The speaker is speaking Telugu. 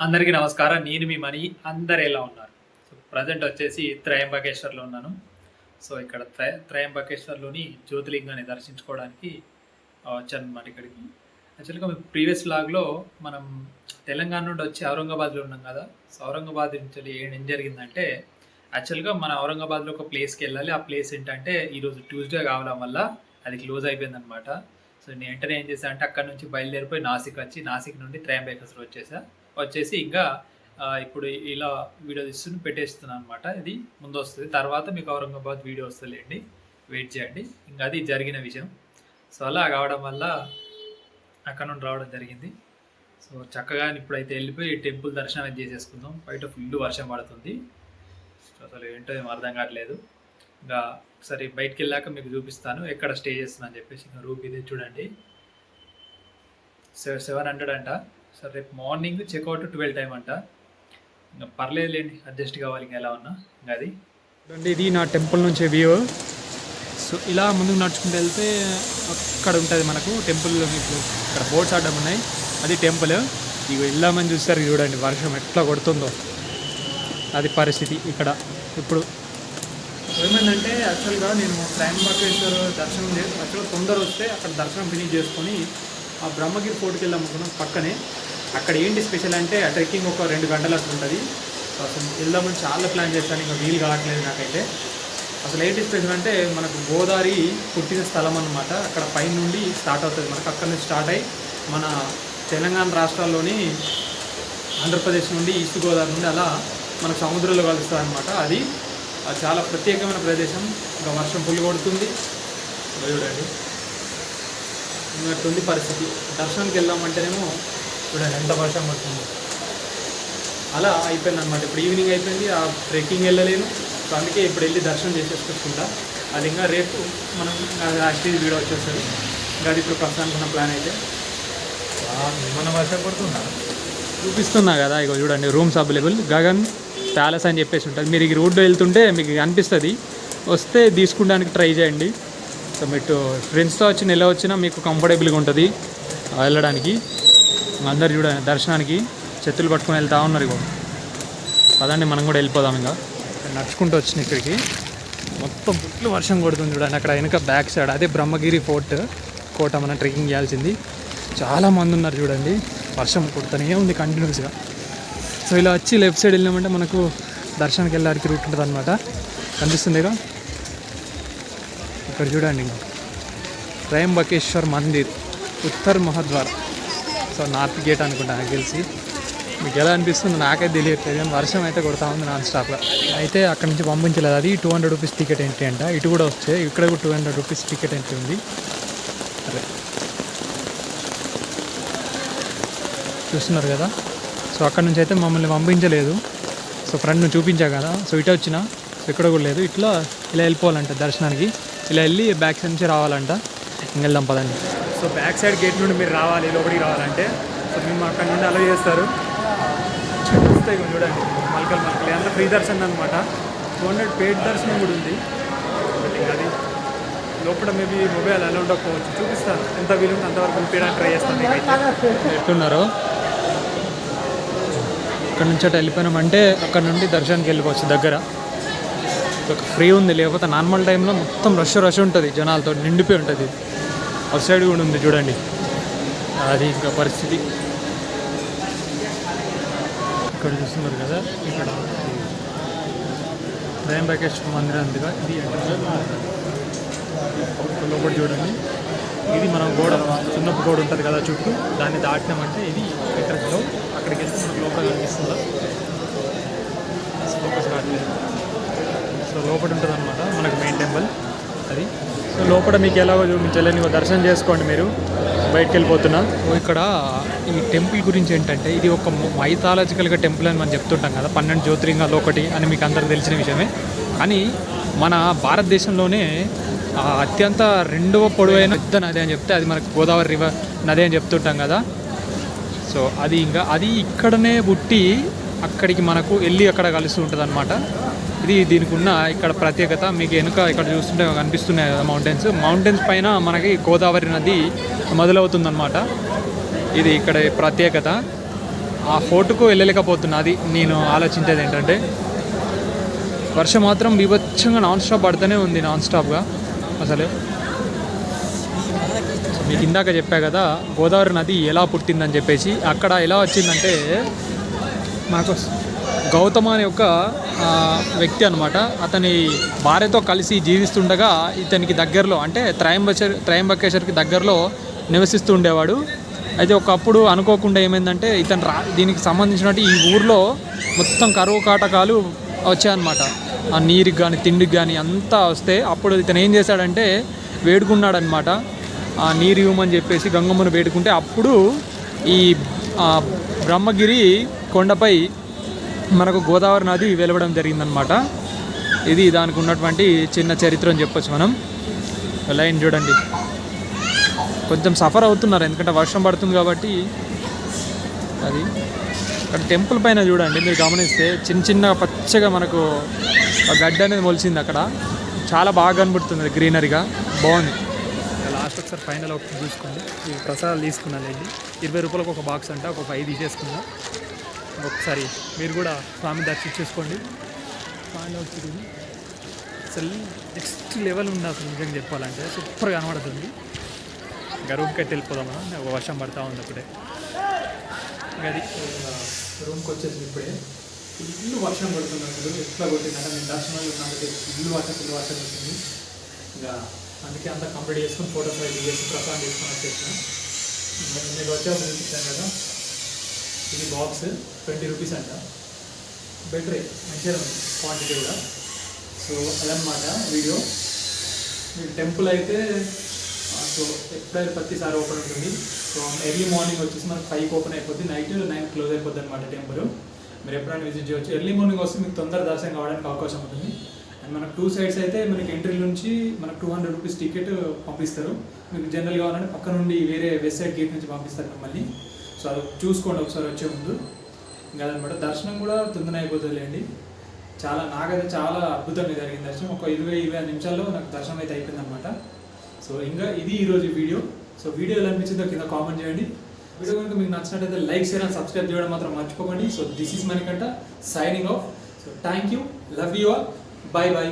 అందరికీ నమస్కారం. నేను మీ మనీ. అందరు ఎలా ఉన్నారు? సో ప్రజెంట్ వచ్చేసి త్రయంబకేశ్వర్లో ఉన్నాను. సో ఇక్కడ త్రయంబకేశ్వర్లోని జ్యోతిలింగాన్ని దర్శించుకోవడానికి వచ్చానమాట ఇక్కడికి. యాక్చువల్గా ప్రీవియస్ వ్లాగ్లో మనం తెలంగాణ నుండి వచ్చి ఔరంగాబాద్లో ఉన్నాం కదా. సో ఔరంగాబాద్ నుంచి ఏం జరిగిందంటే, యాక్చువల్గా మన ఔరంగాబాద్లో ఒక ప్లేస్కి వెళ్ళాలి. ఆ ప్లేస్ ఏంటంటే ఈరోజు ట్యూస్డే కావడం వల్ల అది క్లోజ్ అయిపోయిందనమాట. సో నేను వెంటనే ఏం చేశాను అంటే అక్కడ నుంచి బయలుదేరిపోయి నాసిక్ వచ్చి నాసిక్ నుండి త్రయంబకేశ్వర్ వచ్చేసి ఇంకా ఇప్పుడు ఇలా వీడియో తీసుకుని పెట్టేస్తున్నాను అనమాట. ఇది ముందు వస్తుంది, తర్వాత మీకు ఔరంగాబాద్ వీడియో వస్తుందిలేండి, వెయిట్ చేయండి. ఇంకా అది జరిగిన విషయం. సో అలా కావడం వల్ల అక్కడ నుండి రావడం జరిగింది. సో చక్కగా ఇప్పుడైతే వెళ్ళిపోయి టెంపుల్ దర్శనం చేసేసుకుందాం. బయట ఫుల్ వర్షం పడుతుంది, అసలు ఏంటో ఏం అర్థం కావట్లేదు. ఇంకా ఒకసారి బయటికి వెళ్ళాక మీకు చూపిస్తాను ఎక్కడ స్టే చేస్తున్నా అని చెప్పేసి. ఇంకా రూమ్ ఇదే చూడండి, 700 అంట. సో రేపు మార్నింగ్ చెక్అవుట్ 12 టైం అంట. ఇంకా పర్లేదులేండి, అడ్జస్ట్ కావాలి ఇంకా ఎలా ఉన్నా. ఇంకా అది ఇది నా టెంపుల్ నుంచి వ్యూ. సో ఇలా ముందుకు నడుచుకుంటూ వెళ్తే అక్కడ ఉంటుంది మనకు టెంపుల్. మీకు ఇక్కడ బోట్స్ ఆడడం ఉన్నాయి, అది టెంపుల్. ఇక వెళ్ళామని చూస్తారు, చూడండి వర్షం ఎట్లా కొడుతుందో. అది పరిస్థితి ఇక్కడ ఇప్పుడు. ఏమైందంటే యాక్చువల్గా నేను త్రయంబకేశ్వర్ దర్శనం యాక్చువల్గా తొందర వస్తే అక్కడ దర్శనం ఫినిష్ చేసుకొని ఆ బ్రహ్మగిరి ఫోర్ట్కి వెళ్దాం అనుకున్నాం పక్కనే. అక్కడ ఏంటి స్పెషల్ అంటే ఆ ట్రెక్కింగ్ ఒక 2 గంటలు అట్లా ఉంటుంది. అసలు వెళ్దామని చాలా ప్లాన్ చేస్తాను, ఇంకా వీలు కావట్లేదు నాకైతే. అసలు ఏంటి స్పెషల్ అంటే మనకు గోదావరి పుట్టిన స్థలం అన్నమాట. అక్కడ పై నుండి స్టార్ట్ అవుతుంది మనకు. అక్కడ నుంచి స్టార్ట్ అయ్యి మన తెలంగాణ రాష్ట్రాల్లోని ఆంధ్రప్రదేశ్ నుండి ఈస్ట్ గోదావరి నుండి అలా మనకు సముద్రంలో కలుస్తుంది అనమాట. అది చాలా ప్రత్యేకమైన ప్రదేశం. ఇంకా వర్షం పుల్లు కొడుతుంది, చూడండి ఉన్నట్టుంది పరిస్థితి. దర్శనానికి వెళ్దామంటేనేమో చూడండి ఎంత వర్షం పడుతుంది. అలా అయిపోయింది అనమాట. ఇప్పుడు ఈవినింగ్ అయిపోయింది, ఆ ట్రెక్కింగ్ వెళ్ళలేను. సో అందుకే ఇప్పుడు వెళ్ళి దర్శనం చేసేసుకుంటా. అది ఇంకా రేపు మనం యాక్టివ్ వీడియో వచ్చేస్తుంది. ఇంకా అది ఇప్పుడు ప్రస్తుతానికి ఉన్న ప్లాన్ అయితే. మన వర్షం పడుతుందా చూపిస్తున్నా కదా, ఇక చూడండి రూమ్స్ అవైలబుల్. గగన్ ప్యాలెస్ అని చెప్పేసి ఉంటుంది. మీరు ఈ రోడ్లో వెళ్తుంటే మీకు అనిపిస్తుంది, వస్తే తీసుకోవడానికి ట్రై చేయండి. సో మీరు ఫ్రెండ్స్తో వచ్చి నెల వచ్చినా మీకు కంఫర్టబుల్గా ఉంటుంది వెళ్ళడానికి. అందరు చూడండి దర్శనానికి చేతులు పట్టుకొని వెళ్తూ ఉన్నారు. ఇక పదండి మనం కూడా వెళ్ళిపోదాం. ఇంకా నడుచుకుంటూ వచ్చిన ఇక్కడికి మొత్తం ఫుల్ వర్షం కొడుతుంది చూడండి. అక్కడ వెనుక బ్యాక్ సైడ్ అదే బ్రహ్మగిరి కోట మనం ట్రెక్కింగ్ చేయాల్సింది. చాలామంది ఉన్నారు చూడండి, వర్షం కొడుతూనే ఉంది కంటిన్యూస్గా. సో ఇలా వచ్చి లెఫ్ట్ సైడ్ వెళ్ళినామంటే మనకు దర్శనానికి వెళ్ళడానికి రూట్ ఉంటుంది అనమాట. కనిపిస్తుందిగా ఇక్కడ చూడండి, త్రయంబకేశ్వర్ మందిర్ ఉత్తర్ మహద్వార్. సో నార్త్ గేట్ అనుకుంటా నాకు తెలిసి. మీకు ఎలా అనిపిస్తుంది నాకైతే తెలియట్లేదు, కానీ వర్షం అయితే కొడతా ఉంది నాన్ స్టాప్గా. అయితే అక్కడ నుంచి పంపించలేదు. అది 200 రూపీస్ టికెట్ ఎంట్రీ అంట. ఇటు కూడా వచ్చాయి, ఇక్కడ కూడా 200 రూపీస్ టికెట్ ఎంట్రీ ఉంది. అరే చూస్తున్నారు కదా. సో అక్కడ నుంచి అయితే మమ్మల్ని పంపించలేదు. సో ఫ్రెండ్ను చూపించా కదా, సో ఇటు వచ్చిన. సో ఇక్కడ కూడా లేదు, ఇలా వెళ్ళిపోవాలంట దర్శనానికి. ఇలా వెళ్ళి బ్యాక్ సైడ్ నుంచి రావాలంట. వెళ్దాం పదండి. సో బ్యాక్ సైడ్ గేట్ నుండి మీరు రావాలి, లోపలికి రావాలంటే. సో మేము అక్కడ నుండి అలా చేస్తారు. చూస్తే చూడండి మల్కల్ అంతా ఫ్రీ దర్శనం అనమాట. 200 పెయిడ్ దర్శనం కూడా ఉంది. అది లోపల మేబీ మొబైల్ అలా ఉండకపోవచ్చు, చూపిస్తాను ఎంత వీలుంటే అంతవరకు పంపించడానికి ట్రై చేస్తాను. ఎట్లున్నారో ఇక్కడ నుంచి అటు వెళ్ళిపోయినామంటే అక్కడ నుండి దర్శనానికి వెళ్ళిపోవచ్చు దగ్గర. ఫ్రీ ఉంది, లేకపోతే నార్మల్ టైంలో మొత్తం రష్ ఉంటుంది, జనాలతో నిండిపోయి ఉంటుంది. అవుట్ సైడ్ కూడా ఉంది చూడండి, అది ఇంకా పరిస్థితి. ఇక్కడ చూస్తున్నారు కదా, ఇక్కడ త్రయంబకేశ్వర మందిరం ఉందిగా, ఇది లోపల చూడండి. ఇది మనం గోడ, సున్నపు గోడ ఉంటుంది కదా చుట్టూ, దాన్ని దాటినామంటే ఇది ఎంట్రన్స్లో. అక్కడికి వెళ్తే మనకు లోపల కనిపిస్తుందా, ఫోకస్ కావట్లేదు. సో లోపల ఉంటుంది అనమాట మనకు మెయిన్ టెంపుల్ అది. సో లోపల మీకు ఎలాగో చూపించాలని దర్శనం చేసుకోండి. మీరు బయటకు వెళ్ళిపోతున్నా. ఇక్కడ ఈ టెంపుల్ గురించి ఏంటంటే, ఇది ఒక మైథాలజికల్గా టెంపుల్ అని మనం చెప్తుంటాం కదా, 12 జ్యోతిర్లింగాలు ఒకటి అని మీకు అందరికి తెలిసిన విషయమే. కానీ మన భారతదేశంలోనే అత్యంత 2వ పొడవైన పెద్ద నది అని చెప్తే అది మనకు గోదావరి రివర్ నది అని చెప్తుంటాం కదా. సో అది ఇక్కడనే పుట్టి అక్కడికి మనకు వెళ్ళి అక్కడ కలుస్తూ ఉంటుంది అనమాట. ఇది దీనికి ఉన్న ఇక్కడ ప్రత్యేకత. మీకు వెనుక ఇక్కడ చూస్తుంటే కనిపిస్తున్నాయి కదా మౌంటైన్స్ పైన మనకి గోదావరి నది మొదలవుతుందన్నమాట. ఇది ఇక్కడ ప్రత్యేకత. ఆ ఫోర్టుకు వెళ్ళలేకపోతున్నా. అది నేను ఆలోచించేది ఏంటంటే వర్షం మాత్రం బీభత్సంగా నాన్ స్టాప్ పడుతూనే ఉంది, నాన్ స్టాప్గా అసలు. మీకు ఇందాక చెప్పా కదా గోదావరి నది ఎలా పుట్టిందని చెప్పేసి. అక్కడ ఎలా వచ్చిందంటే మాకు గౌతమ అనే ఒక వ్యక్తి అనమాట, అతని భార్యతో కలిసి జీవిస్తుండగా ఇతనికి దగ్గరలో అంటే త్రయంబకేశ్వర్కి దగ్గరలో నివసిస్తూ ఉండేవాడు. అయితే ఒకప్పుడు అనుకోకుండా ఏమైందంటే ఇతను దీనికి సంబంధించినట్టు ఈ ఊర్లో మొత్తం కరువు కాటకాలు వచ్చాయన్నమాట. ఆ నీరుకి కానీ తిండికి కానీ అంతా వస్తే అప్పుడు ఇతను ఏం చేశాడంటే వేడుకున్నాడనమాట, ఆ నీరు ఇవ్వమని చెప్పేసి గంగమ్మను వేడుకుంటే అప్పుడు ఈ బ్రహ్మగిరి కొండపై మనకు గోదావరి నది వెలవడం జరిగిందనమాట. ఇది దానికి ఉన్నటువంటి చిన్న చరిత్ర అని చెప్పొచ్చు మనం. లైన్ చూడండి, కొంచెం సఫర్ అవుతున్నారు ఎందుకంటే వర్షం పడుతుంది కాబట్టి. అది అక్కడ టెంపుల్ పైన చూడండి, మీరు గమనిస్తే చిన్న చిన్న పచ్చగా మనకు గడ్డ అనేది మొలిచింది అక్కడ. చాలా బాగా కనబడుతుంది గ్రీనరీగా, బాగుంది. లాస్ట్ ఒకసారి ఫైనల్ ఒకటి చూసుకోండి. ఈ ప్రసాదాలు తీసుకున్నానండి, 20 రూపాయలకు ఒక బాక్స్ అంట, ఒక 5 తీసేసుకున్నా. ఒకసారి మీరు కూడా స్వామి దర్శించేసుకోండి. ఫైనల్ వచ్చింది అసలు నెక్స్ట్ లెవెల్ ఉంది అసలు, నిజంగా చెప్పాలంటే సూపర్గా కనబడుతుంది. ఇంకా రూమ్కి అయితే వెళ్ళిపోదాం మనం, ఒక వర్షం పడతా ఉంది అప్పుడే. అది రూమ్కి వచ్చేసి ఇప్పుడే ఇల్లు వర్షం పడుతుంది అసలు. ఎట్లా కొట్టిందంటే నేను దర్శనాలు ఉన్నాను, ఇల్లు వర్షం వచ్చింది. ఇంకా అందుకే అంతా కంప్లీట్ చేసుకుని ఫోటోస్ అవి చేసి ప్రసాదం చేసుకొని వచ్చేసిన. నేను వచ్చేప్పుడు చూపించాను కదా, ఇది బాక్స్ 20 రూపీస్ అంట, బెటరే, మంచిగా ఉంది క్వాంటిటీ కూడా. సో అదనమాట వీడియో. మీకు టెంపుల్ అయితే సో ఎప్పుడైతే ప్రతిసారి ఓపెన్ ఉంటుంది. సో ఎర్లీ మార్నింగ్ వచ్చేసి మనకు 5కి ఓపెన్ అయిపోద్ది, నైట్ 9 క్లోజ్ అయిపోద్ది అనమాట టెంపుల్. మీరు ఎప్పుడైనా విజిట్ చేయవచ్చు. ఎర్లీ మార్నింగ్ వస్తే మీకు తొందర దర్శనం కావడానికి అవకాశం ఉంటుంది. అండ్ మనకు 2 సైడ్స్ అయితే మనకి ఎంట్రీ నుంచి మనకు 200 రూపీస్ టికెట్ పంపిస్తారు. మీకు జనరల్ కావాలంటే పక్క నుండి వేరే వెస్ట్ సైడ్ గేట్ నుంచి పంపిస్తారు మిమ్మల్ని. సో అది చూసుకోండి ఒకసారి వచ్చే ముందు. ఇంకా అదనమాట, దర్శనం కూడా తొందరగా అయిపోతుందిలేండి. నాకైతే చాలా అద్భుతంగా జరిగింది దర్శనం. ఒక 20-25 నిమిషాల్లో నాకు దర్శనం అయితే అయిపోయింది అనమాట. సో ఇంకా ఇది ఈరోజు వీడియో. సో వీడియో ఎలా అనిపించిందో కింద కామెంట్ చేయండి. వీడియో కనుక మీకు నచ్చినట్టయితే లైక్, షేర్ అండ్ సబ్స్క్రైబ్ చేయడం మాత్రం మర్చిపోకండి. So this is Manikanta signing off. So thank you, love you all, by by.